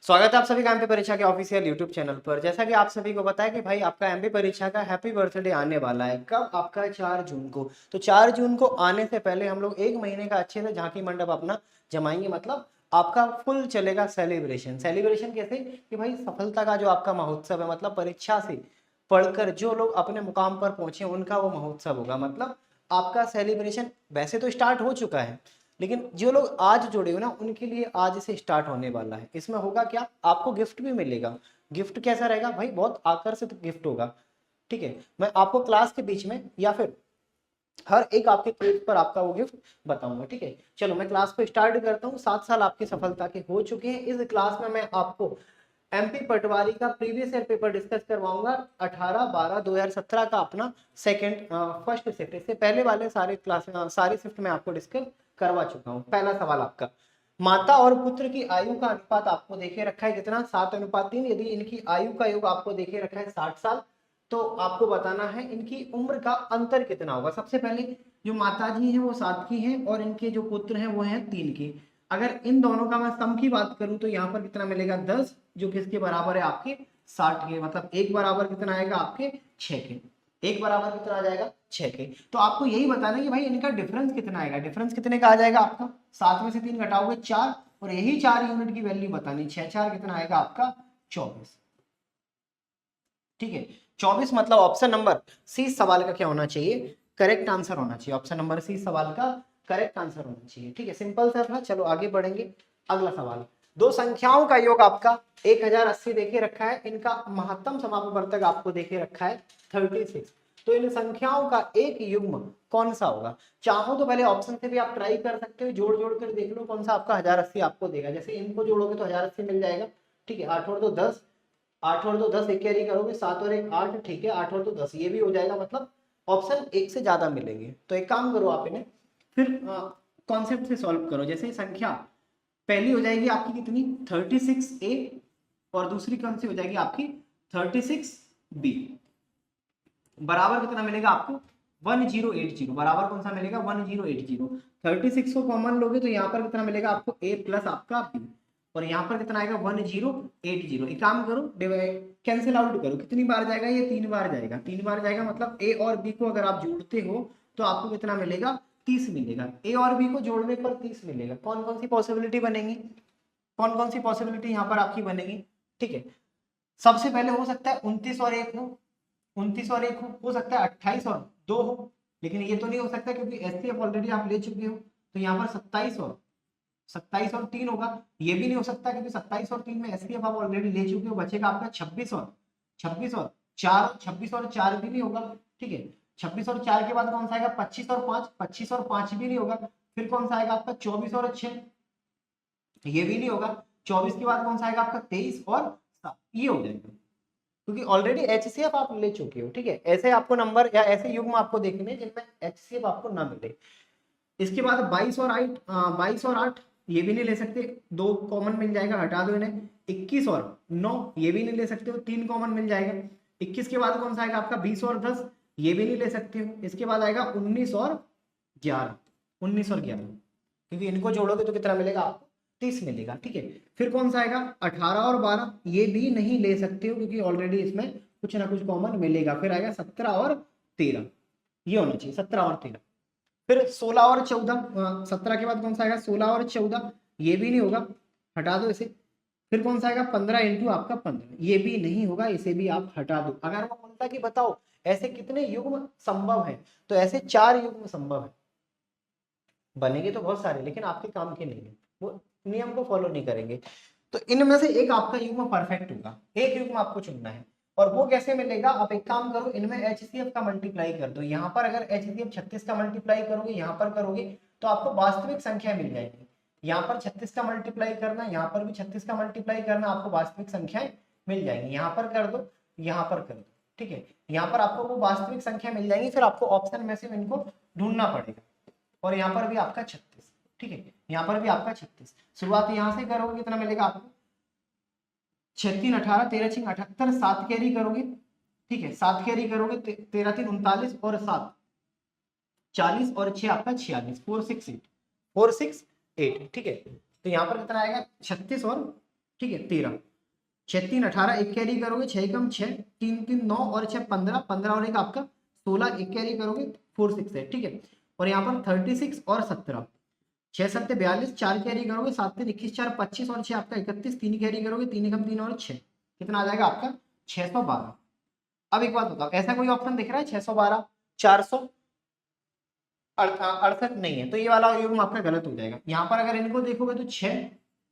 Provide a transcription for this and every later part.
स्वागत है आप सभी का एमपी परीक्षा के ऑफिशियल यूट्यूब चैनल पर। जैसा कि आप सभी को पता है कि भाई आपका एमपी परीक्षा का हैप्पी बर्थडे आने वाला है। कब? आपका 4 जून को। तो 4 जून को आने से पहले हम लोग एक महीने का अच्छे से झांकी मंडप अपना जमाएंगे। मतलब आपका फुल चलेगा सेलिब्रेशन। सेलिब्रेशन कैसे कि भाई सफलता का जो आपका महोत्सव है, मतलब परीक्षा से पढ़कर जो लोग अपने मुकाम पर पहुंचे उनका वो महोत्सव होगा। मतलब आपका सेलिब्रेशन वैसे तो स्टार्ट हो चुका है, लेकिन जो लोग आज जुड़े हो ना उनके लिए आज से स्टार्ट होने वाला है। इसमें होगा क्या, आपको गिफ्ट भी मिलेगा। गिफ्ट कैसा रहेगा भाई? बहुत आकर्षित गिफ्ट होगा। ठीक है, मैं आपको क्लास के बीच में या फिर हर एक आपके पेज पर आपका वो गिफ्ट बताऊंगा। ठीक है, चलो मैं क्लास को स्टार्ट करता हूँ। 7 साल आपकी सफलता के हो चुके हैं। इस क्लास में मैं आपको एमपी पटवारी का प्रीवियस ईयर पेपर डिस्कस करवाऊंगा। 18/12/2017 का अपना सेकंड फर्स्ट शिफ्ट। इससे पहले वाले सारे क्लास सारी शिफ्ट में आपको डिस्कस करवा चुका हूँ। पहला सवाल आपका, माता और पुत्र की आयु का अनुपात आपको देखे रखा है कितना? 7:3। यदि इनकी आयु का योग आपको देखे रखा है 60 साल, तो आपको बताना है इनकी उम्र का अंतर कितना होगा। सबसे पहले जो माता जी हैं वो 7 की हैं और इनके जो पुत्र हैं वो हैं 3 की। अगर इन दोनों का मैं सम की बात करूं तो यहाँ पर कितना मिलेगा? 10, जो किसके बराबर है? आपके 60 के। मतलब एक बराबर कितना आएगा? आपके 6 के। एक बराबर कितना आ जाएगा? 6 के। तो आपको यही बताना है कि भाई इनका डिफरेंस कितना आएगा। डिफरेंस कितने का आ जाएगा आपका? 7 में से 3 घटाओगे 4, और यही 4 यूनिट की वैल्यू बतानी। 6 4 कितना आएगा आपका? 24। ठीक है, 24 मतलब ऑप्शन नंबर सी सवाल का क्या होना चाहिए? करेक्ट आंसर होना चाहिए। ऑप्शन नंबर सी सवाल का करेक्ट आंसर होना चाहिए। ठीक है, सिंपल सा था। चलो आगे बढ़ेंगे। अगला सवाल, दो संख्याओं का योग आपका 1080 देखे रखा है। इनका महत्तम समापवर्तक आपको देखे रखा है 36। तो इन संख्याओं का एक युग्म कौन सा होगा? चाहो तो पहले ऑप्शन से भी आप ट्राई कर सकते हो, जोड़ जोड़ कर देख लो कौन सा आपका 1080 आपको देगा। जैसे इनको जोड़ोगे तो 1080 मिल जाएगा। ठीक है, 8 और 2 10, 8 और 2 10, एक कैरी करोगे 7 और 1 8। ठीक है, 8 और 2 10, ये भी हो जाएगा। मतलब ऑप्शन एक से ज्यादा मिलेंगे। तो एक काम करो आप इन्हें फिर कॉन्सेप्ट से सॉल्व करो। जैसे संख्या पहली हो जाएगी आपकी कितनी? 36A, और दूसरी कौन सी हो जाएगी आपकी? 36B। बराबर कितना मिलेगा आपको? 1080। बराबर कौन सा मिलेगा? 1080। 36 को कॉमन लोगे तो यहाँ पर कितना मिलेगा आपको? A प्लस आपका B, और यहाँ पर कितना आएगा? 1080। एक काम करो, कैंसिल आउट करो। कितनी बार जाएगा? ये 3 बार जाएगा। 3 बार जाएगा मतलब A और B को अगर आप जोड़ते हो तो आपको कितना मिलेगा? 30 मिलेगा। A और B को जोड़ने पर 30 मिलेगा। कौन कौन सी पॉसिबिलिटी बनेगी? कौन कौन सी पॉसिबिलिटी यहाँ पर आपकी बनेगी? ठीक है, सबसे पहले हो सकता है 29 और 1 हो। 29 और 1 हो सकता है 28 और 2 हो, लेकिन ये तो नहीं हो सकता क्योंकि एसटीएफ ऑलरेडी आप ले चुके हो। तो यहाँ पर 27 और 3 होगा। ये भी नहीं हो सकता क्योंकि 27 और 3 में एसटीएफ आप ऑलरेडी ले चुके हो। बचेगा आपका 26 और 4। 26 और 4 भी नहीं होगा। ठीक है, 26 और 4 के बाद कौन सा आएगा? 25 और 5। 25 और 5 भी नहीं होगा। फिर कौन सा आएगा आपका? 24 और 6, ये भी नहीं होगा। 24 के बाद कौन सा आएगा आपका? 23 और 7, ये हो जाएगा क्योंकि ऑलरेडी एचसीएफ आप ले चुके हो। ठीक है, ऐसे आपको नंबर या ऐसे युग्म आपको देखने जिनमें एचसीएफ आपको ना मिले। इसके बाद 22 और 8, 22 और 8 ये भी नहीं ले सकते, 2 कॉमन मिल जाएगा, हटा दो इन्हें। 21 और 9 ये भी नहीं ले सकते हो, 3 कॉमन मिल जाएगा। 21 के बाद कौन सा आएगा आपका? 20 और 10 ये भी नहीं ले सकते हो। इसके बाद आएगा 19 और 11। 19 और 11 क्योंकि इनको जोड़ोगे तो कितना मिलेगा आपको? 30 मिलेगा। ठीक है, फिर कौन सा आएगा? 18 और 12 ये भी नहीं ले सकते हो क्योंकि ऑलरेडी इसमें कुछ ना कुछ कॉमन मिलेगा। फिर आएगा 17 और 13, ये होना चाहिए 17 और 13। फिर 16 और 14, 17 के बाद कौन सा आएगा? 16 और 14 ये भी नहीं होगा, हटा दो इसे। फिर कौन सा आएगा? 15 इंटू आपका 15, ये भी नहीं होगा, इसे भी आप हटा दो। अगर वो बोलता कि बताओ ऐसे कितने युग्म संभव है, तो ऐसे 4 युग्म संभव है। बनेंगे तो बहुत सारे, लेकिन आपके काम के नहीं है, वो नियम को फॉलो नहीं करेंगे। तो इनमें से एक आपका युग्म परफेक्ट होगा। एक युग्म आपको चुनना है, और वो कैसे मिलेगा? आप एक काम करो, इनमें एचसीएफ का मल्टीप्लाई कर दो। यहाँ पर अगर एचसीएफ 36 का मल्टीप्लाई करोगे, यहाँ पर करोगे तो आपको वास्तविक संख्या मिल जाएगी। यहाँ पर 36 का मल्टीप्लाई करना, यहाँ पर भी 36 का मल्टीप्लाई करना, आपको वास्तविक संख्याएं मिल जाएंगी। यहाँ पर कर दो, यहाँ पर कर दो। ठीक है, यहाँ पर आपको वो वास्तविक संख्या मिल जाएंगी। फिर आपको ऑप्शन में से इनको ढूंढना पड़ेगा। और यहाँ पर भी आपका 36। ठीक है, यहाँ पर भी आपका 36। शुरुआत यहाँ से करोगे, कितना मिलेगा आपको? 6 3 18, 13 6 78, 7 कैरी करोगे। ठीक है, 7 कैरी करोगे, 13 3 39 और 7 40, और 6 आपका 46, 4 6 8, 4 6 8। ठीक है, तो यहाँ पर कितना आएगा? 36 और ठीक है 13, 6 3 18, एक कैरी करोगे 6 कम 6, 3 3 9 और 6 15, 15 और एक आपका 16, एक कैरी करोगे 4 6 है, ठीक है। और यहाँ पर 36 और 17, 6 7 42, 4 कैरी करोगे 7 3 21, 4 25 और 6 आपका 31, 3 कैरी करोगे 3 कम 3 और 6, कितना आ जाएगा आपका 612। अब एक बात बताओ, ऐसा कोई ऑप्शन दिख रहा है 612 468 नहीं है, तो ये वाला युग्म आपका गलत हो जाएगा। यहाँ पर अगर इनको देखोगे तो 6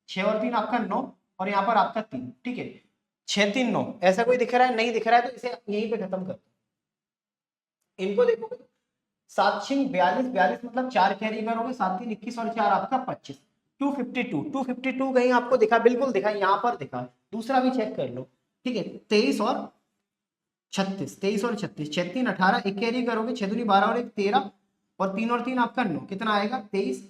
6 और 3 आपका 9 और यहाँ पर आपका 3, ठीक है 6 3 9, ऐसा कोई दिख रहा है? नहीं दिख रहा है, तो इसे यहीं पे खत्म कर। इनको देखोगे 7 6 42, 42 मतलब 4 कैरी करोगे 7 3 21 और 4 आपका 25, 252, 252 कहीं आपको दिखा? बिल्कुल दिखा, यहाँ पर दिखा। दूसरा भी चेक कर लो, ठीक है 23 और 36, 23 और 36, 6 3 18, एक कैरी करोगे 6 दूनी 12 और एक 13 और 3 और 3 आपका 9, कितना आएगा 23,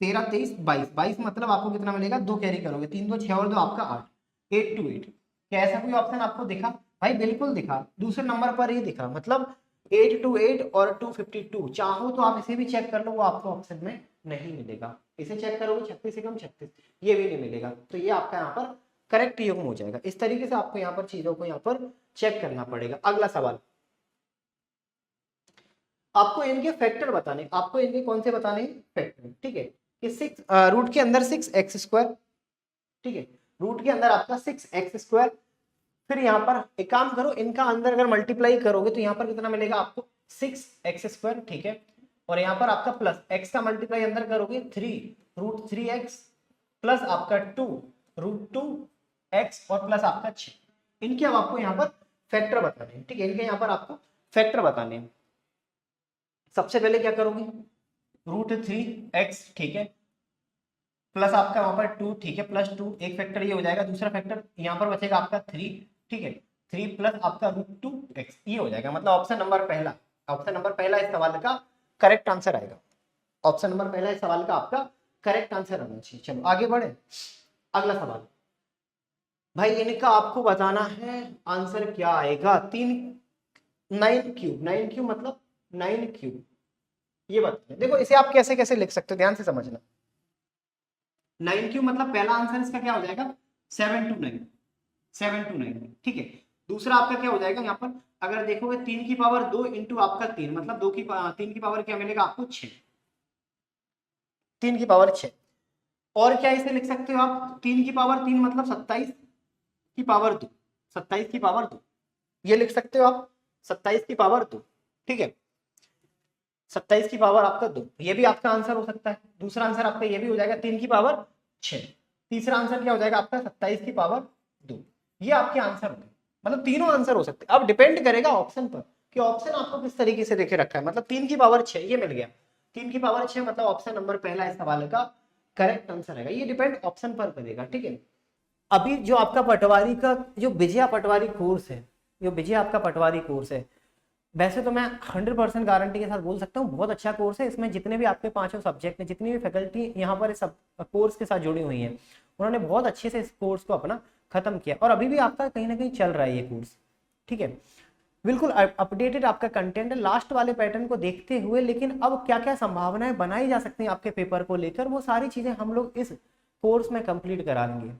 13 23 22, 22 मतलब आपको कितना मिलेगा? 2 कैरी करोगे 3 2 6 और 2 आपका 8, 8 to 8। क्या ऐसा कोई ऑप्शन आपको दिखा? भाई बिल्कुल दिखा, दूसरे नंबर पर ही दिखा, मतलब 8 to 8 और 252। चाहो तो आप इसे भी चेक कर लो, वो आपको ऑप्शन में नहीं मिलेगा। इसे चेक करोगे 36 से कम 36, ये भी नहीं मिलेगा, तो ये आपका यहाँ पर करेक्ट युग्म हो जाएगा। इस तरीके से आपको यहाँ पर चीजों को यहाँ पर चेक करना पड़ेगा। अगला सवाल, आपको इनके फैक्टर बताने, आपको इनके कौन से बताने? फैक्टर, ठीक है कि 6 रूट के अंदर 6x², ठीक है रूट के अंदर आपका 6x², फिर यहाँ पर एक काम करो, इनका अंदर अगर मल्टीप्लाई करोगे तो यहाँ पर कितना मिलेगा आपको? 6x², ठीक है। और यहाँ पर आपका प्लस x का मल्टीप्लाई अंदर करोगे 3 रूट 3x प्लस आपका 2 रूट 2x और प्लस आपका 6। इनके अब आपको यहाँ पर फैक्टर बताने हैं, ठीक है इनके यहाँ पर आपको फैक्टर बताने हैं। सबसे पहले क्या करोगे? रूट 3x, ठीक है प्लस आपका वहां पर 2, ठीक है प्लस 2, एक फैक्टर ये हो जाएगा। दूसरा फैक्टर यहाँ पर बचेगा आपका 3, ठीक है 3 प्लस आपका रूट 2x, ये हो जाएगा। मतलब ऑप्शन नंबर पहला इस सवाल का करेक्ट आंसर आएगा। ऑप्शन नंबर पहला इस सवाल का आपका करेक्ट आंसर आना चाहिए। चलो आगे बढ़े, अगला सवाल। भाई इनका आपको बताना है आंसर क्या आएगा। 9 क्यूब मतलब 9 क्यूब, ये बताइए। देखो इसे आप कैसे कैसे लिख सकते हो, ध्यान से समझना। 9 क्यूब मतलब पहला आंसर इसका क्या हो जाएगा? 7 to 9, 7 to 9, ठीक है। दूसरा आपका क्या हो जाएगा? यहाँ पर अगर देखोगे 3 की पावर 2 इंटू आपका 3 मतलब 3 की पावर क्या मिलेगा आपको? 6, 3 की पावर 6। और क्या इसे लिख सकते हो आप? 3 की पावर 3 मतलब 27 की पावर 2, 27 की पावर 2, ये लिख सकते हो आप 27 की पावर 2, ठीक है 27 की पावर आपका 2, ये भी आपका आंसर हो सकता है। दूसरा आंसर आपका ये भी हो जाएगा 3 की पावर 6। तीसरा आंसर क्या हो जाएगा आपका? 27 की पावर 2, ये आपके आंसर हो गए। मतलब तीनों आंसर हो सकते हैं। अब डिपेंड करेगा ऑप्शन पर कि ऑप्शन आपको किस तरीके से देखे रखा है। मतलब 3 की पावर 6 ये मिल गया, 3 की पावर 6 मतलब ऑप्शन नंबर पहला इस सवाल का करेक्ट आंसर है। ये डिपेंड ऑप्शन पर करेगा, ठीक है। अभी जो आपका पटवारी का जो विजया पटवारी कोर्स है, जो विजय आपका पटवारी कोर्स है, वैसे तो मैं 100% गारंटी के साथ बोल सकता हूँ बहुत अच्छा कोर्स है। इसमें जितने भी आपके 5 सब्जेक्ट हैं, जितनी भी फैकल्टी यहाँ पर इस कोर्स के साथ जुड़ी हुई हैं, उन्होंने बहुत अच्छे से इस कोर्स को अपना खत्म किया और अभी भी आपका कहीं ना कहीं चल रहा है ये कोर्स, ठीक है। बिल्कुल अपडेटेड आपका कंटेंट है लास्ट वाले पैटर्न को देखते हुए। लेकिन अब क्या क्या संभावनाएं बनाई जा सकती हैं आपके पेपर को लेकर, वो सारी चीजें हम लोग इस कोर्स में कंप्लीट करा लेंगे।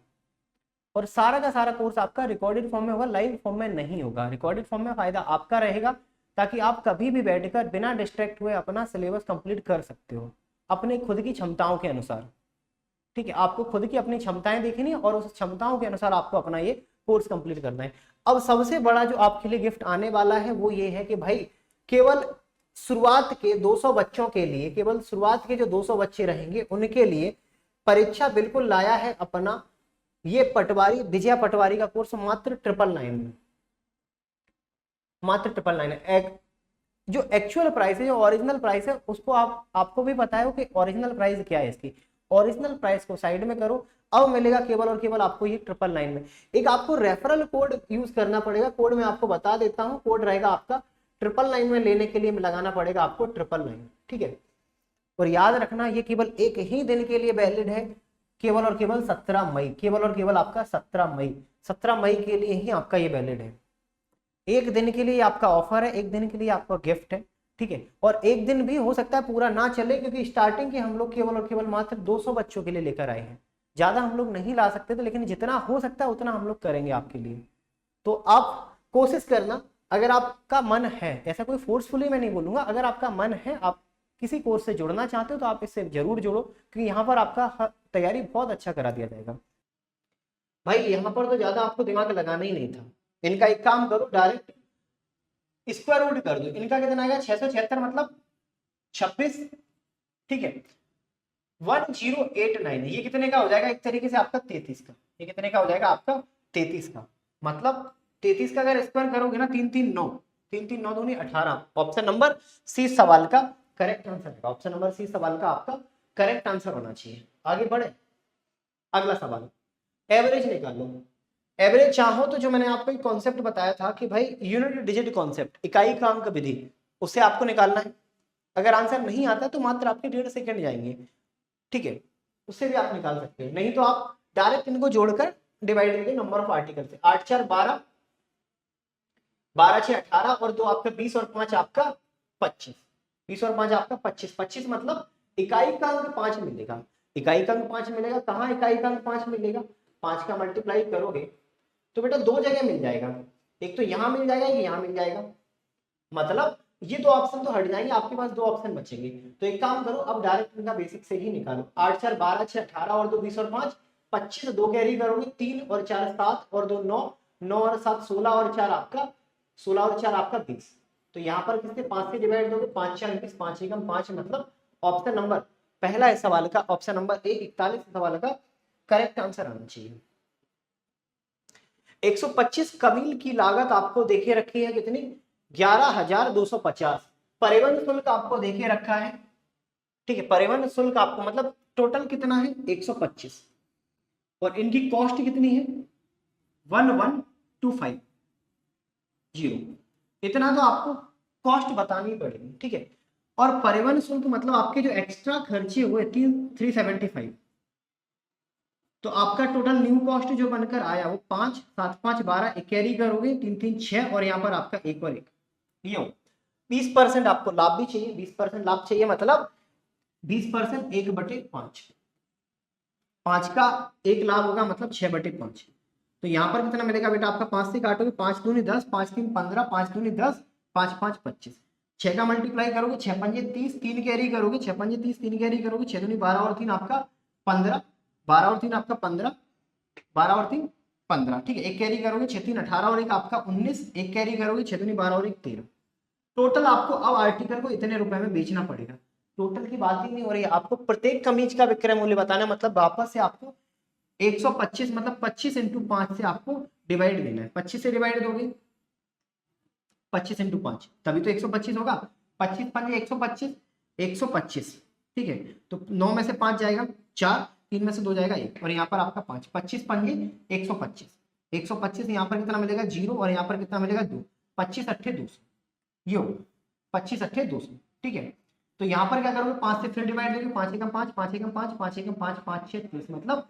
और सारा का सारा कोर्स आपका रिकॉर्डेड फॉर्म में होगा, लाइव फॉर्म में नहीं होगा। रिकॉर्डेड फॉर्म में फायदा आपका रहेगा ताकि आप कभी भी बैठकर बिना डिस्ट्रैक्ट हुए अपना सिलेबस कंप्लीट कर सकते हो अपने खुद की क्षमताओं के अनुसार, ठीक है। आपको खुद की अपनी क्षमताएं देखनी है और उस क्षमताओं के अनुसार आपको अपना ये कोर्स कंप्लीट करना है। अब सबसे बड़ा जो आपके लिए गिफ्ट आने वाला है वो ये है कि भाई केवल शुरुआत के 200 बच्चों के लिए, केवल शुरुआत के जो 200 बच्चे रहेंगे उनके लिए परीक्षा बिल्कुल लाया है अपना ये पटवारी विजया पटवारी का कोर्स मात्र 999 में, मात्र 999। जो एक्चुअल प्राइस है, जो ओरिजिनल प्राइस है, उसको आपको भी पता है कि ओरिजिनल प्राइस क्या है इसकी। ओरिजिनल प्राइस को साइड में करो, अब मिलेगा केवल और केवल आपको ये 999 में। एक आपको रेफरल कोड यूज करना पड़ेगा, कोड मैं आपको बता देता हूँ। कोड रहेगा आपका 999 में लेने के लिए लगाना पड़ेगा आपको 999, ठीक है। और याद रखना ये केवल एक ही दिन के लिए वैलिड है, केवल और केवल 17 मई, केवल और केवल आपका 17 मई के लिए ही आपका ये वैलिड है। एक दिन के लिए आपका ऑफर है, एक दिन के लिए आपका गिफ्ट है, ठीक है। और एक दिन भी हो सकता है पूरा ना चले क्योंकि स्टार्टिंग के हम लोग केवल और केवल मात्र 200 बच्चों के लिए लेकर आए हैं। ज़्यादा हम लोग नहीं ला सकते थे, लेकिन जितना हो सकता है उतना हम लोग करेंगे आपके लिए। तो आप कोशिश करना, अगर आपका मन है, ऐसा कोई फोर्सफुली मैं नहीं बोलूंगा, अगर आपका मन है, आप किसी कोर्स से जुड़ना चाहते हो तो आप इससे जरूर जुड़ो, क्योंकि यहाँ पर आपका तैयारी बहुत अच्छा करा दिया जाएगा। भाई यहाँ पर तो ज्यादा आपको दिमाग लगाना ही नहीं था। इनका एक काम करो, डायरेक्ट स्क्वायर रूट कर दो। इनका कितना आएगा 676 मतलब 26, ठीक है 1089। ये कितने का हो जाएगा एक तरीके से आपका 33 का। ये कितने का हो जाएगा आपका 33 का, मतलब 33 का अगर स्क्वायर करोगे ना 339, 339 दूनी 18। ऑप्शन नंबर सी सवाल का करेक्ट आंसर है। ऑप्शन नंबर सी सवाल का आपका करेक्ट आंसर होना चाहिए। आगे बढ़े, अगला सवाल, एवरेज निकालो। एवरेज चाहो तो जो मैंने आपको एक कॉन्सेप्ट बताया था कि भाई यूनिट डिजिट कॉन्सेप्ट, इकाई क्रमांक विधि, उससे आपको निकालना है। अगर आंसर नहीं आता तो मात्र आपके 1.5 सेकंड जाएंगे, ठीक है, उससे भी आप निकाल सकते हैं। नहीं तो आप डायरेक्ट इनको जोड़कर डिवाइड करेंगे नंबर ऑफ आर्टिकल से। 8 4 12, 12 6 18 और 2 आपका 20 और 5 आपका 25, 20 और 5 आपका 25, 25 मतलब इकाई का अंक 5 मिलेगा। इकाई का अंक 5 मिलेगा, कहाँ इकाई का अंक 5 मिलेगा, 5 का मल्टीप्लाई करोगे तो बेटा दो जगह मिल जाएगा, एक तो यहां मिल जाएगा, एक यहां मिल जाएगा, मतलब ये दो ऑप्शन तो हट जाएंगे, आपके पास दो ऑप्शन बचेंगे। तो एक काम करो, अब डायरेक्ट इनका बेसिक से ही निकालो। 8 4 12 6 18 और 2 20 और 5 25, 2 कैरी करोगे, 3 और 4 7 और 2 9, 9 और 7 16 और 4 आपका 16 और 4 आपका 20। तो यहाँ पर किससे 5 से डिवाइड दोगे, 5 4 20, 5 एकम 5, मतलब ऑप्शन नंबर पहला इस सवाल का, ऑप्शन नंबर 1 41 सवाल का करेक्ट आंसर आना चाहिए। 125 कमील की लागत आपको देखे रखी है कितनी, 11,250। परिवहन शुल्क आपको देखे रखा है, ठीक है, परिवहन शुल्क आपको मतलब टोटल कितना है 125, और इनकी कॉस्ट कितनी है 11,250। इतना तो आपको कॉस्ट बतानी पड़ेगी, ठीक है। और परिवहन शुल्क मतलब आपके जो एक्स्ट्रा खर्चे हुए 375, तो आपका टोटल न्यू कॉस्ट जो बनकर आया वो 5 7 5 12, एक कैरी करोगे 3 3 6 और यहाँ पर आपका एक और एक, ये 20% आपको लाभ भी चाहिए, 20% लाभ चाहिए, मतलब 20% 1/5, 5 का एक लाभ होगा मतलब 6/5। तो यहाँ पर कितना मिलेगा बेटा आपका, 5 से काटोगे 5 दूनी 10, 5 3 15, 5 दूनी 10, 5 5 25, 6 का मल्टीप्लाई करोगे 6 पंजे 30, 3 कैरी करोगे 6 पंजे 30, 3 कैरी करोगे 6 दूनी 12 और 3 आपका 15, 12 और 3 आपका 15, 12 और 3 15, ठीक है, एक कैरी करोगे 6 3 18 और एक आपका 19, एक कैरी करोगे 6 दूनी 12 और एक 13। टोटल आपको अब आर्टिकल को इतने रुपए में बेचना पड़ेगा। टोटल की बात ही नहीं हो रही है, आपको प्रत्येक कमीज का विक्रय मूल्य बताना, मतलब वापस से आपको 125 मतलब 25 इंटू 5 से आपको डिवाइड देना है। 25 से डिवाइड दोगे 25 इंटू 5 तभी तो 125 होगा। 25 पंजे 125, 125, ठीक है, तो 9 में से 5 जाएगा 4, 3 में से 2 जाएगा 1, और यहाँ पर आपका 5, 25 पंजे 125, 125 यहाँ पर कितना मिलेगा 0, और यहाँ पर कितना मिलेगा 2, 25 अट्ठे 200, यो 25 अट्ठे 200, ठीक है। तो यहाँ पर क्या करोगे 5 से फिर डिवाइड दोगे, 5 एकम 5, 5 एकम 5, 5 एकम 5, 5 6 30, मतलब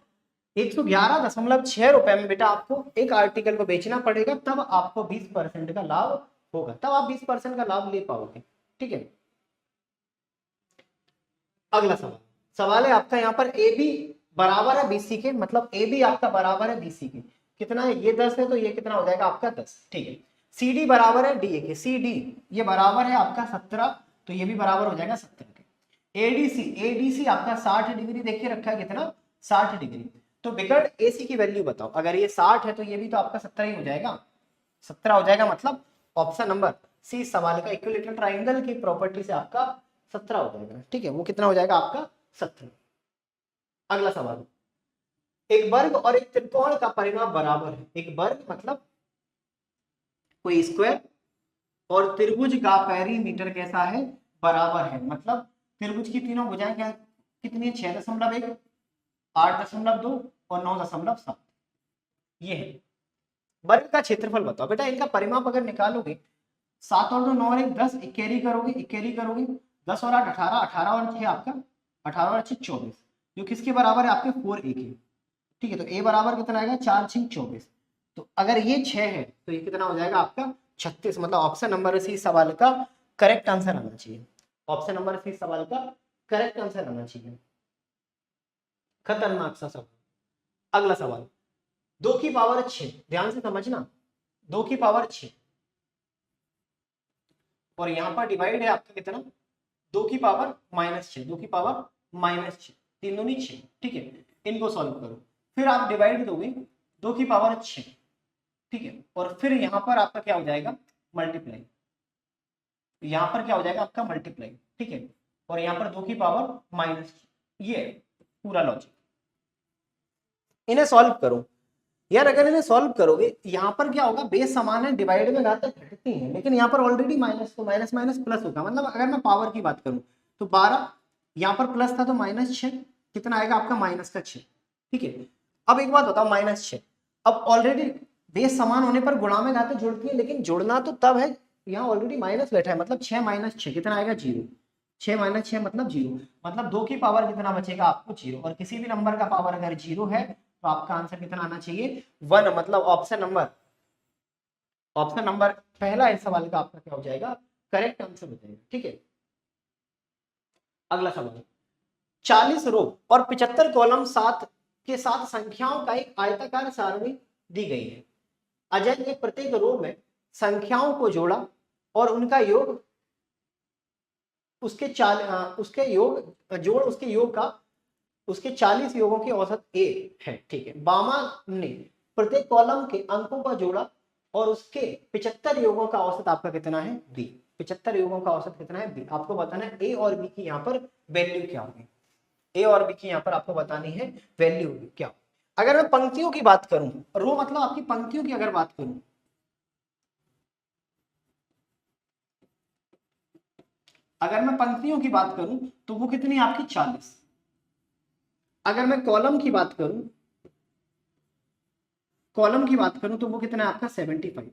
111.6 रुपए में बेटा आपको एक आर्टिकल को बेचना पड़ेगा, तब आपको 20% का लाभ होगा, तब आप 20% का लाभ ले पाओगे, ठीक है। अगला सवाल, सवाल है आपका यहाँ पर ए बी बराबर है बीसी के, मतलब ए बी आपका बराबर है बीसी के, कितना है ये 10 है, तो ये कितना हो जाएगा आपका 10, ठीक है। सी डी बराबर है डी ए के, सी डी ये बराबर है आपका 17, तो ये भी बराबर हो जाएगा 17 के। एडीसी, एडीसी आपका 60 डिग्री देखिए रखा है कितना 60 डिग्री, तो विकर्ण एसी की वैल्यू बताओ। अगर ये 60 है तो ये भी तो आपका 17 ही हो जाएगा, 17 हो जाएगा, मतलब ऑप्शन नंबर सी सवाल का इक्विलेटरल ट्राइंगल की प्रॉपर्टी से आपका 17 हो जाएगा, ठीक है, वो कितना हो जाएगा आपका 17। अगला सवाल, एक वर्ग और एक त्रिकोण का परिमाप बराबर है। एक वर्ग मतलब कोई स्क्वायर, और त्रिभुज का पेरीमीटर कैसा है बराबर है, मतलब त्रिभुज की तीनों भुजाएं क्या कितनी है 6.1, 8.2 और 9.7, ये है। वर्ग का क्षेत्रफल बताओ बेटा, इनका परिमाप अगर निकालोगे 7 और 2 9 और 1 10, एक कैरी करोगे, एक कैरी करोगे 10 और 8 18, 18 और 6 आपका 18 और 6 24, जो किसके बराबर है आपके 4 a के, ठीक है। तो a बराबर कितना आएगा 4 6 24, तो अगर ये 6 है तो ये कितना हो जाएगा आपका 36, मतलब ऑप्शन नंबर सी सवाल का करेक्ट आंसर आना चाहिए। ऑप्शन नंबर सी सवाल का करेक्ट आंसर आना चाहिए। खतरनाक सा सवाल, अगला सवाल, 2 की पावर 6, ध्यान से समझना, 2 की पावर 6 और यहां पर डिवाइड है आपका कितना, 2 की पावर -6, 2 की पावर -6, 3 दूनी 6, ठीक है। इनको सॉल्व करो, फिर आप डिवाइड दोगे 2 की पावर 6, ठीक है, और फिर यहां पर आपका क्या हो जाएगा, मल्टीप्लाई, यहां पर क्या हो जाएगा आपका मल्टीप्लाई, ठीक है, और यहां पर 2 की पावर -6, ये पूरा लॉजिक। इन्हें सॉल्व करो यार, अगर इन्हें सॉल्व करोगे यहाँ पर क्या होगा, बेस समान है, डिवाइड में घातांक घटती है, लेकिन यहाँ पर ऑलरेडी माइनस, तो माइनस माइनस प्लस होगा, मतलब अगर मैं पावर की बात करूँ तो 12, यहाँ पर प्लस था तो -6, कितना आएगा आपका -6, ठीक है। अब एक बात बताओ, -6, अब ऑलरेडी बेस समान होने पर गुणा में घातांक जुड़ती है, लेकिन जुड़ना तो तब है, यहाँ ऑलरेडी माइनस बैठा है, मतलब 6 - 6 कितना आएगा, 0, 6 - 6 मतलब 0, मतलब 2 की पावर कितना बचेगा आपको, 0, और किसी भी नंबर का पावर अगर 0 है तो आपका आंसर कितना आना चाहिए, 1, मतलब ऑप्शन नंबर पहला इस सवाल का आपका क्या हो जाएगा, करेक्ट आंसर हो जाएगा, ठीक है। अगला सवाल, 40 रो और 75 कॉलम साथ के साथ संख्याओं का एक आयताकार सारणी दी गई है। अजय ने प्रत्येक रो में संख्याओं को जोड़ा और उनका योग उसके योग जोड़ उसके योग का उसके 40 योगों की औसत A है, ठीक है। बामा ने प्रत्येक कॉलम के अंकों का जोड़ा और उसके 75 योगों का औसत आपका कितना है, B, 75 योगों का औसत कितना है, B, आपको बताना है A और B की यहाँ पर वैल्यू क्या होगी, A और B की यहाँ पर आपको बतानी है वैल्यू क्या। अगर मैं पंक्तियों की बात करूं, रो मतलब आपकी पंक्तियों की अगर बात करूं, अगर मैं पंक्तियों की बात करूं तो वो कितनी आपकी 40। अगर मैं कॉलम की बात करूं, तो वो कितना है आपका 75,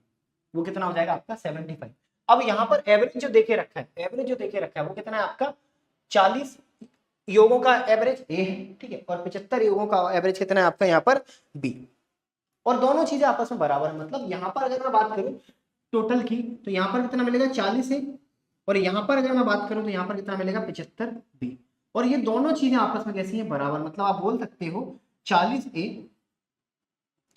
वो कितना हो जाएगा आपका 75। अब यहाँ पर एवरेज जो देखे रखा है, वो कितना है आपका 40 योगों का एवरेज ए है, ठीक है, और 75 योगों का एवरेज कितना है आपका यहाँ पर बी, और दोनों चीजें आपस में बराबर है, मतलब यहाँ पर अगर मैं बात करूं टोटल की तो यहाँ पर कितना मिलेगा 40 है, और यहाँ पर अगर मैं बात करूं तो यहाँ पर कितना मिलेगा 75 बी, और ये दोनों चीजें आपस में कैसी हैं, बराबर, मतलब आप बोल सकते हो 40 ए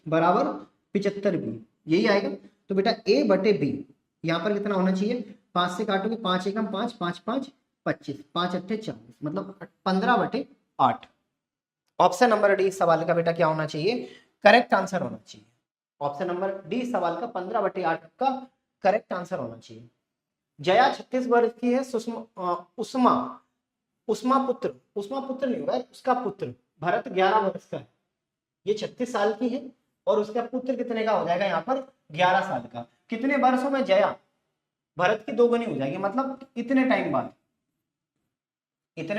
बराबर 75 बी, यही आएगा। तो बेटा ए बटे बी यहाँ पर कितना होना चाहिए, 5 से काटोगे 5 एकम 5, 5 5 25, 5 अट्ठे 40, मतलब 15/8। ऑप्शन नंबर डी सवाल का बेटा क्या होना चाहिए, करेक्ट आंसर होना चाहिए। ऑप्शन नंबर डी सवाल का 15/8 का करेक्ट आंसर होना चाहिए। जया 36 वर्ष की है, उस्मा पुत्र नहीं होगा, उसका पुत्र भरत 11 वर्ष का है, ये 36 साल की है, और उसका पुत्र कितने का हो जाएगा यहाँ पर 11 साल का। कितने वर्षों में जया भरत की दोगुनी हो जाएगी, मतलब इतने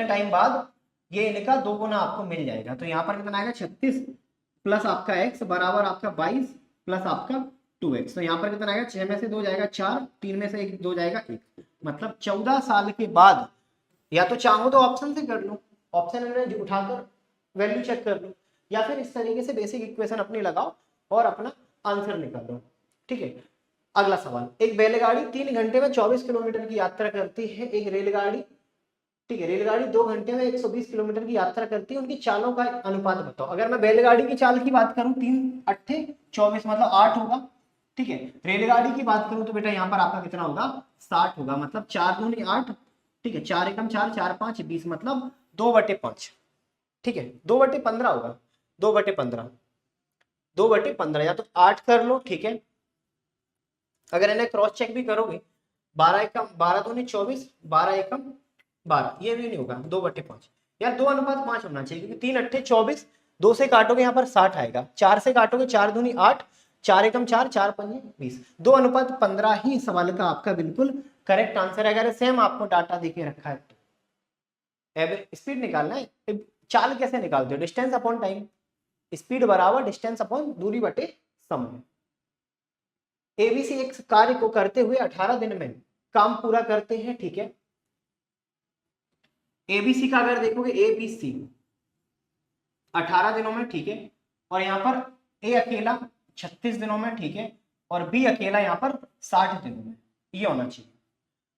टाइम बाद ये इनका दोगुना आपको मिल जाएगा। तो यहाँ पर कितना आएगा 36 प्लस आपका x बराबर आपका 22 प्लस आपका 2x, तो यहाँ पर कितना आएगा, 6 में से 2 जाएगा 4, 3 में से 1 2 जाएगा 1, मतलब 14 साल के बाद, या तो चाहो तो ऑप्शन से कर लो, ऑप्शन में उठाकर वैल्यू चेक कर लो, या फिर इस तरीके से बेसिक इक्वेशन अपनी लगाओ और अपना आंसर निकालो, ठीक है। अगला सवाल, एक बैलगाड़ी 3 घंटे में 24 किलोमीटर की यात्रा करती है, एक रेलगाड़ी, ठीक है, रेलगाड़ी 2 घंटे में 120 किलोमीटर की यात्रा करती है, उनकी चालों का अनुपात बताओ। अगर मैं बैलगाड़ी की चाल की बात करूं 3 अट्ठे 24 मतलब 8 होगा, ठीक है। रेलगाड़ी की बात करूं तो बेटा यहाँ पर आपका कितना होगा 60 होगा, मतलब 4 दूनी 8, ठीक है, 4 एकम 4, 4 5 20, मतलब 2/5, ठीक है, 2/15 होगा, 2/15 या तो 8 कर लो, ठीक है। अगर इन्हें क्रॉस चेक भी करोगे 12 एकम 12 दूनी 24, 12 एकम 12, ये भी नहीं होगा, 2/5 यार, 2:5 होना चाहिए, क्योंकि 3 अट्ठे 24, 2 से काटोगे यहाँ पर 60 आएगा, 4 से काटोगे 4 दूनी 8, 4 एकम 4, 4 पंजे 20, 2:15 ही सवाल का आपका बिल्कुल करेक्ट आंसर है। अगर सेम आपको डाटा देके रखा है तो स्पीड निकालना है, चाल कैसे निकालते हो, डिस्टेंस अपॉन टाइम, स्पीड बराबर डिस्टेंस अपॉन दूरी बटे समय। एबीसी एक कार्य को करते हुए 18 दिन में काम पूरा करते हैं, ठीक है। एबीसी का अगर देखोगे एबीसी 18 दिनों में, ठीक है, और यहाँ पर ए अकेला 36 दिनों में, ठीक है, और बी अकेला यहाँ पर 60 दिनों में, ये होना चाहिए।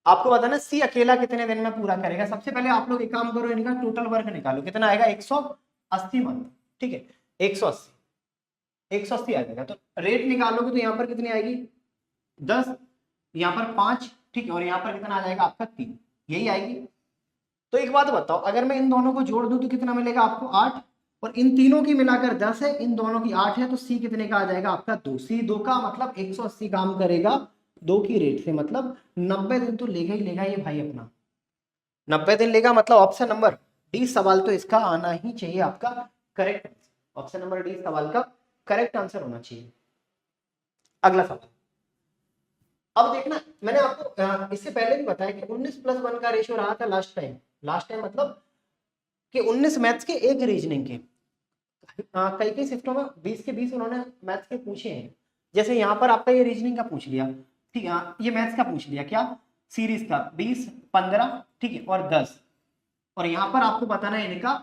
आपको बताना सी अकेला कितने दिन में पूरा करेगा। सबसे पहले आप लोग एक काम करो, इनका टोटल वर्क निकालो, कितना आएगा 180 मंथ, ठीक है, 180, 180 आ जाएगा। तो रेट निकालोगे तो यहाँ पर कितनी आएगी 10, यहाँ पर 5, ठीक है, और यहाँ पर कितना आ जाएगा आपका 3, यही आएगी। तो एक बात बताओ, अगर मैं इन दोनों को जोड़ दूं तो कितना मिलेगा आपको 8, और इन तीनों की मिलाकर 10 है, इन दोनों की 8 है, तो सी कितने का आ जाएगा आपका 2। सी 2 का मतलब 180 काम करेगा 2 की रेट से, मतलब 90 दिन तो लेगा ही लेगा ये भाई अपना, 90 दिन लेगा। मतलब ऑप्शन नंबर डी सवाल तो इसका आना ही चाहिए आपका करेक्ट, ऑप्शन नंबर डी सवाल का करेक्ट आंसर होना चाहिए। अगला सवाल, अब देखना, मैंने आपको इससे पहले भी बताया कि 19+1 का रेशियो रहा था लास्ट टाइम। लास्ट टाइम मतलब कि 19 मैथ्स के एक रीजनिंग के, कई कई शिफ्टों में 20 के 20 उन्होंने मैथ्स के पूछे हैं। जैसे यहाँ पर आपका ये रीजनिंग का पूछ लिया, ठीक है, ये मैथ्स का पूछ लिया, क्या सीरीज का 20, 15, ठीक है, और 10, और यहाँ पर आपको बताना है इनका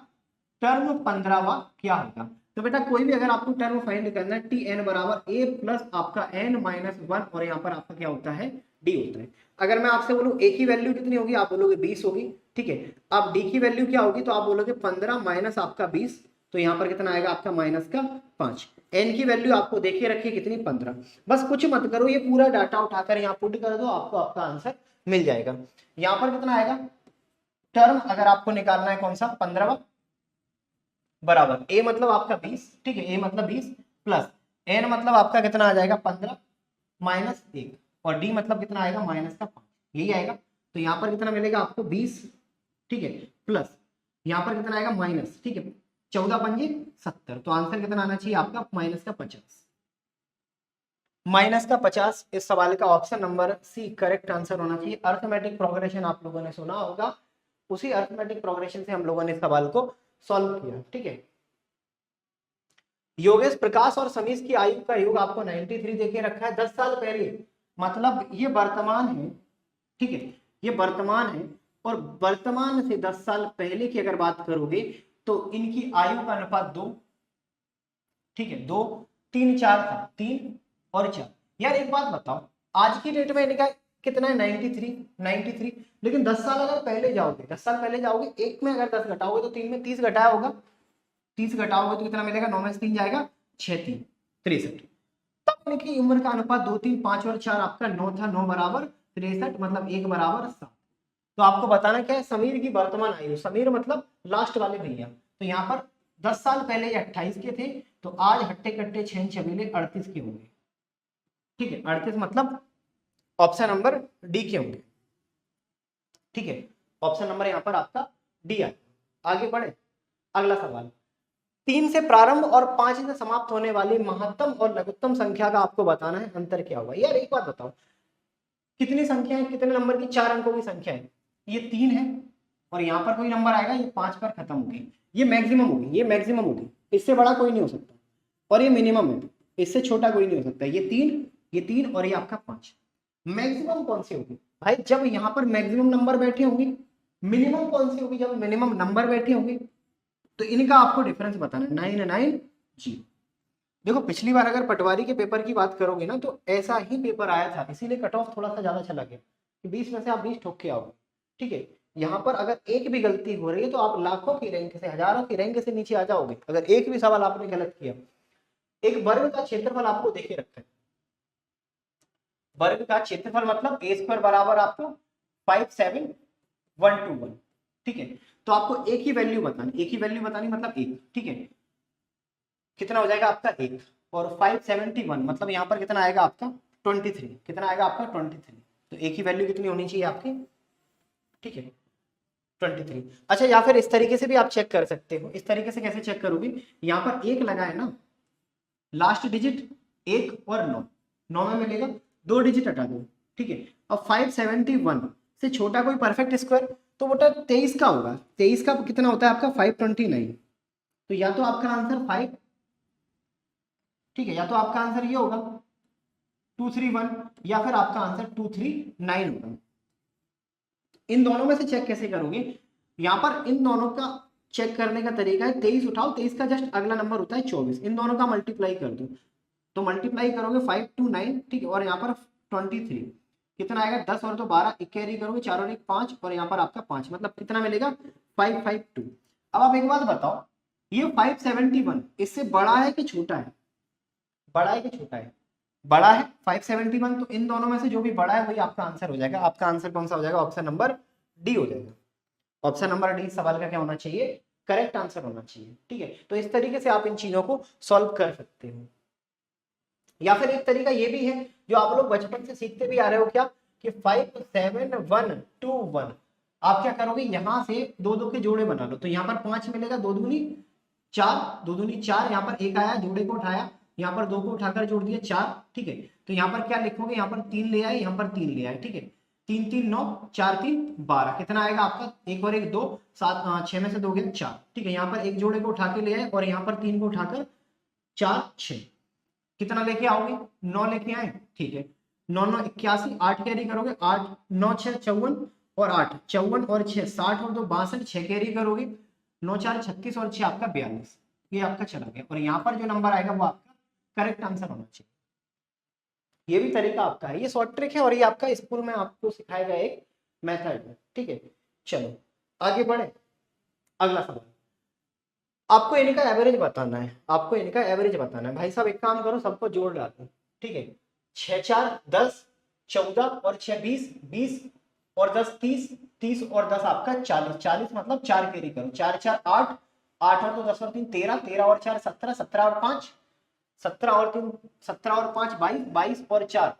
टर्म 15वां क्या होगा। तो बेटा कोई भी अगर आपको टर्म फाइंड करना है, टी एन बराबर ए प्लस आपका एन माइनस 1, और यहाँ पर आपका क्या होता है डी होता है। अगर मैं आपसे बोलूं ए की वैल्यू कितनी होगी, आप बोलोगे 20 होगी, ठीक है। अब डी की वैल्यू क्या होगी, तो आप बोलोगे 15 माइनस आपका 20, तो यहाँ पर कितना आएगा आपका माइनस का 5। एन की वैल्यू आपको देखिए रखिए कितनी 15। बस कुछ मत करो, ये पूरा डाटा उठाकर यहाँ पुट कर दो, आपको आपका आंसर मिल जाएगा। यहाँ पर कितना आएगा टर्म, अगर आपको निकालना है कौन सा 15वां, बराबर ए मतलब आपका 20, ठीक है, ए मतलब 20 प्लस एन मतलब आपका कितना आ जाएगा 15 माइनस 1, और डी मतलब कितना आएगा माइनस का 5, यही आएगा। तो यहाँ पर कितना मिलेगा आपको 20, ठीक है, प्लस यहाँ पर कितना आएगा माइनस, ठीक है, 14 पंजे 70, तो आंसर कितना आना चाहिए आपका माइनस का 50। माइनस का 50 इस सवाल का option number C correct answer होना चाहिए। अर्थमेटिक प्रोग्रेशन आप लोगों ने सुना होगा, उसी अर्थमेटिक प्रोग्रेशन से हम लोगों ने इस सवाल को सॉल्व किया, ठीक है। योगेश प्रकाश और समीश की आयु का योग आपको 93 देके रखा है 10 साल पहले, मतलब ये वर्तमान है, ठीक है, ये वर्तमान है, और वर्तमान से 10 साल पहले की अगर बात करोगे तो इनकी आयु का अनुपात 2, ठीक है, 2, 3, 4 था, 3 और 4। यार एक बात बताओ, आज की डेट में इनका कितना है 93, लेकिन 10 साल अगर पहले जाओगे, 10 साल पहले जाओगे, एक में अगर 10 घटाओगे तो 3 में 30 घटाया होगा, 30 घटाओगे तो कितना मिलेगा, 9 में से 3 जाएगा 6, 3, 63। तब इनकी उम्र का अनुपात 2, 3, 5 और 4 आपका 9 था, 9 बराबर 63, मतलब 1 बराबर 7। तो आपको बताना क्या है समीर की वर्तमान आयु, समीर मतलब लास्ट वाले भैया, तो यहाँ पर 10 साल पहले ये 28 के थे, तो आज हट्टे कट्टे 6 छबीले 38 के होंगे, ठीक है, 38 मतलब ऑप्शन नंबर डी के होंगे, ठीक है, ऑप्शन नंबर यहाँ पर आपका डी है। आगे बढ़े, अगला सवाल, 3 से प्रारंभ और 5 से समाप्त होने वाली महत्तम और लघुत्तम संख्या का आपको बताना है अंतर क्या होगा। यार एक बात बताओ, कितनी संख्या है, कितने नंबर की, 4 अंकों की संख्या है, ये 3 है, और यहाँ पर कोई नंबर आएगा ये 5 पर खत्म होगी, ये मैक्सिमम होगी, ये मैक्सिमम होगी, इससे बड़ा कोई नहीं हो सकता, और ये मिनिमम है, इससे छोटा कोई नहीं हो सकता, ये 3 और ये आपका 5। मैक्सिमम कौन सी होगी भाई, जब यहाँ पर मैक्सिमम नंबर बैठे होंगे। मिनिमम कौन सी होगी, जब मिनिमम नंबर बैठे होंगे। तो इनका आपको डिफरेंस बताना है, 9, 9 जी। देखो पिछली बार अगर पटवारी के पेपर की बात करोगे ना, तो ऐसा ही पेपर आया था, इसीलिए कट ऑफ थोड़ा सा ज्यादा चला गया कि 20 में से आप 20 ठोक के आओगे, ठीक है। यहाँ पर अगर एक भी गलती हो रही है तो आप लाखों की रैंक से, हजारों की रैंक से नीचे आ जाओगे, अगर एक भी सवाल आपने गलत किया। एक वर्ग का क्षेत्रफल आपको देखे रखा है, वर्ग का क्षेत्रफल मतलब ए स्क्वायर बराबर आपको 57121, ठीक है। तो आपको एक ही वैल्यू बतानी, एक ही वैल्यू बतानी मतलब एक, ठीक है, कितना हो जाएगा आपका एक, और 571 मतलब यहाँ पर कितना आएगा आपका 23, कितना आएगा आपका 23। तो एक ही वैल्यू कितनी होनी चाहिए आपकी, ठीक है 23। अच्छा, या फिर इस तरीके से भी आप चेक कर सकते हो। इस तरीके से कैसे चेक करोगे, यहाँ पर एक लगा है ना, लास्ट डिजिट 1 और 9, 9 में मिलेगा, 2 डिजिट हटा दो, ठीक है। अब 571 से छोटा कोई परफेक्ट स्क्वायर, तो बेटा 23 का होगा, 23 का कितना होता है आपका 529। तो या तो आपका आंसर 5, ठीक है, या तो आपका आंसर ये होगा 231, या फिर आपका आंसर 239 होगा। इन दोनों में से चेक कैसे करोगे, यहाँ पर इन दोनों का चेक करने का तरीका है, 23 उठाओ, 23 का जस्ट अगला नंबर होता है 24, इन दोनों का मल्टीप्लाई कर दो, तो मल्टीप्लाई करोगे 529, ठीक है, और यहाँ पर 23 कितना आएगा 10 और तो 12, एक कैरी करोगे, 4 और 1 5, और यहाँ पर आपका 5, मतलब कितना मिलेगा 552। अब आप एक बात बताओ, ये 571 इससे बड़ा है कि छोटा है, बड़ा है कि छोटा है? बड़ा है 571, तो इन दोनों में से जो भी बड़ा है वही आपका आंसर हो जाएगा। आपका आंसर कौन सा हो जाएगा? ऑप्शन नंबर डी हो जाएगा। ऑप्शन नंबर डी सवाल का क्या होना चाहिए? करेक्ट आंसर होना चाहिए। ठीक है, तो इस तरीके से आप इन चीजों को सॉल्व कर सकते हो। या फिर एक तरीका ये भी है जो आप लोग बचपन से सीखते भी आ रहे हो, क्या कि 5 7 1 2 1। आप क्या करोगे, यहां से दो दो के जोड़े बना लो, तो यहाँ पर 5 मिलेगा, 2 दूनी 4, 2 दूनी 4, यहाँ पर एक आया, जोड़े को उठाया, यहाँ पर 2 को उठाकर जोड़ दिया 4। ठीक है, तो यहाँ पर क्या लिखोगे, यहाँ पर 3 ले आए, यहाँ पर 3 ले आए। ठीक है, 3 3 9, 4 3 12, कितना आएगा आपका? एक और एक 2, 7 6 में से 2 गए 4। ठीक है, यहाँ पर एक जोड़े को उठा के ले आए और यहाँ पर 3 को उठाकर 4 6, कितना लेके आओगे? 9 लेके आए। ठीक है, 9 9 81, 8 कैरी करोगे, 8 9 6 54 और 8 54 और 6 60 और 2 62, 6 कैरी करोगे, 9 4 36 और 6 आपका 42, ये आपका चला गया। और यहाँ पर जो नंबर आएगा वो आपका करेक्ट आंसर होना चाहिए। ये भी तरीका आपका है, ये शॉर्ट ट्रिक है और ये आपका स्कूल में आपको सिखाया गया एक मेथड है। ठीक है, चलो आगे बढ़े। अगला सवाल, आपको इनका एवरेज बताना है। आपको इनका एवरेज बताना है। भाई साहब एक काम करो, सबको जोड़ डालो। ठीक है, 6 4 10, 14 और 6 20, 20 और 10 30, 30 और 10 आपका 40, 40 मतलब 4 कैरी करो, 4 4 8, 8 और 2 10 और 3 13, 13 और 4 17, 17 और 5 17 और 3 17 और 5 22, 22 और 4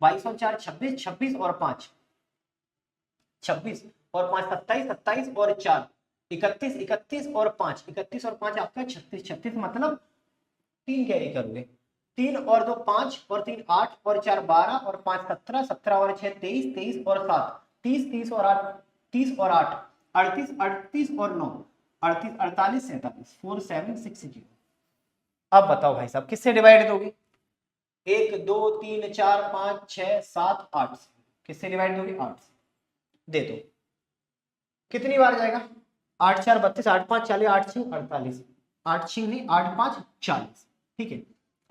22 और 4 26, 26 और 5 26 और 5 27, 27 और 4 31, 31 और 5 31 और 5 आपका 36, 36 मतलब 3 कैरी करोगे, 3 और 2 5 और 3 8 और 4 12 और 5 17, 17 और 6 23, 23 और 7 30, 30 और 8 30 और 8 38, 38 और 9 38, 48 47 4 7 6 0। अब बताओ भाई साहब किससे डिवाइड दोगे? 1 2 3 4 5 6 7 8 से। किससे डिवाइड दोगे? 8 से। दे दो, कितनी बार जाएगा? 8 4 32, 8 5 40, 8 6 48, 8 6 नहीं 8 5 40। ठीक है,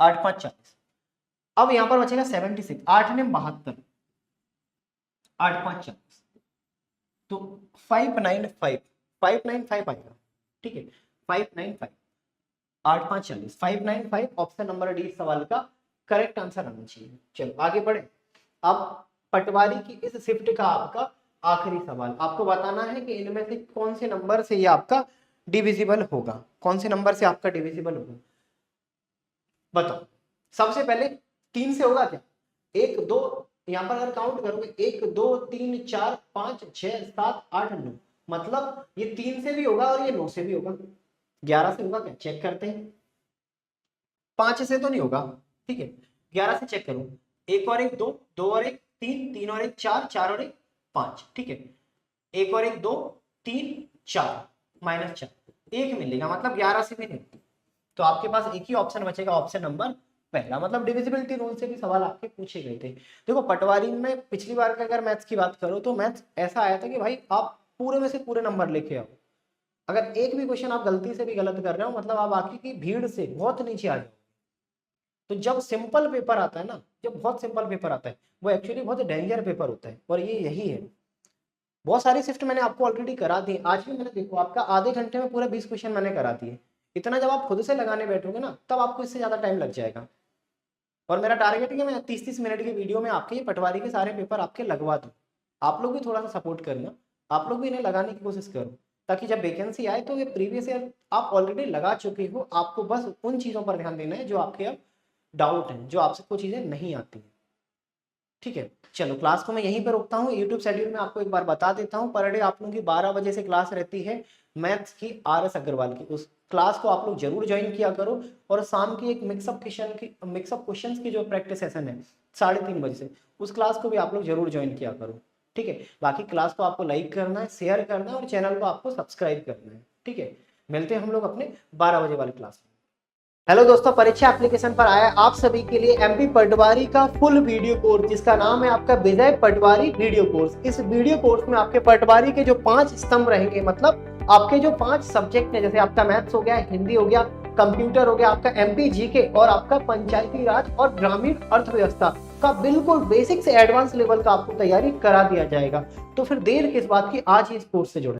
8 5 40। अब यहां पर बचेगा 76, 8 ने 72, 8 5 40, तो 595 595 आएगा। ठीक है, 595, 8 5 40, 595 ऑप्शन नंबर डी सवाल का करेक्ट आंसर आना चाहिए। चलो आगे बढ़े। अब पटवारी की इस शिफ्ट का आपका आखिरी सवाल, आपको बताना है कि इनमें से कौन से नंबर से ये आपका डिविजिबल होगा, कौन से नंबर से आपका डिविजिबल होगा, बताओ। सबसे पहले 3 से होगा क्या? 1 2, यहां पर अगर काउंट करोगे 1 2 3 4 5 6 7 8 9, मतलब ये 3 से भी होगा और ये 9 से भी होगा। 11 से होगा क्या? चेक करते हैं। 5 से तो नहीं होगा। ठीक है, 11 से चेक करो, 1 और 1 2, 2 और 1 3, 3 और 1 4, 4 और 1 5। ठीक है, 1 और 1 2 3 4 -4, 1 मिलेगा, मतलब 11 से भी नहीं। तो आपके पास एक ही ऑप्शन बचेगा, ऑप्शन नंबर पहला। मतलब डिविजिबिलिटी रूल से भी सवाल आपके पूछे गए थे। देखो पटवारी में पिछली बार का अगर मैथ्स की बात करो तो मैथ्स ऐसा आया था कि भाई आप पूरे में से पूरे नंबर लेके आओ। अगर एक भी क्वेश्चन आप गलती से भी गलत कर रहे हो, मतलब आप बाकी की भीड़ से बहुत नीचे आ जाओ। तो जब सिंपल पेपर आता है ना, जब बहुत सिंपल पेपर आता है, वो एक्चुअली बहुत डेंजर पेपर होता है, और ये यही है। बहुत सारी शिफ्ट मैंने आपको ऑलरेडी करा दी, आज भी मैंने देखो आपका आधे घंटे में पूरा 20 क्वेश्चन मैंने करा दिए। इतना जब आप खुद से लगाने बैठोगे ना, तब आपको इससे ज्यादा टाइम लग जाएगा। और मेरा टारगेट है कि मैं 30-30 मिनट की वीडियो में आपके ये पटवारी के सारे पेपर आपके लगवा दूं। आप लोग भी थोड़ा सा सपोर्ट करना, आप लोग भी इन्हें लगाने की कोशिश करो, ताकि जब वैकेंसी आए तो ये प्रीवियस ईयर आप ऑलरेडी लगा चुके हो। आपको बस उन चीज़ों पर ध्यान देना है जो आपके अब डाउट हैं, जो आपसे कुछ चीज़ें नहीं आती हैं। ठीक है, चलो क्लास को मैं यहीं पर रोकता हूँ। यूट्यूब शेड्यूल में आपको एक बार बता देता हूँ, पर डे आप लोगों की 12 बजे से क्लास रहती है मैथ्स की, RS अग्रवाल की। उस क्लास को आप लोग जरूर ज्वाइन किया करो। और शाम की एक मिक्सअप क्वेश्चन की जो प्रैक्टिस सेशन है 3:30 बजे से, उस क्लास को भी आप लोग जरूर ज्वाइन किया करो। ठीक है, बाकी क्लास को आपको लाइक करना है, शेयर करना है और चैनल को आपको सब्सक्राइब करना है। ठीक है, मिलते हैं हम लोग अपने 12 बजे वाली क्लास में। हेलो दोस्तों, परीक्षा एप्लीकेशन पर आया आप सभी के लिए MP पटवारी का फुल वीडियो कोर्स, जिसका नाम है आपका विजय पटवारी वीडियो कोर्स। इस वीडियो कोर्स में आपके पटवारी के जो 5 स्तंभ रहेंगे, मतलब आपके जो 5 सब्जेक्ट हैं, जैसे आपका मैथ्स हो गया, हिंदी हो गया, कंप्यूटर हो गया, आपका MP GK और आपका पंचायती राज और ग्रामीण अर्थव्यवस्था का बिल्कुल बेसिक से एडवांस लेवल का आपको तैयारी करा दिया जाएगा। तो फिर देर किस बात की, आज ही इस कोर्स से जुड़े।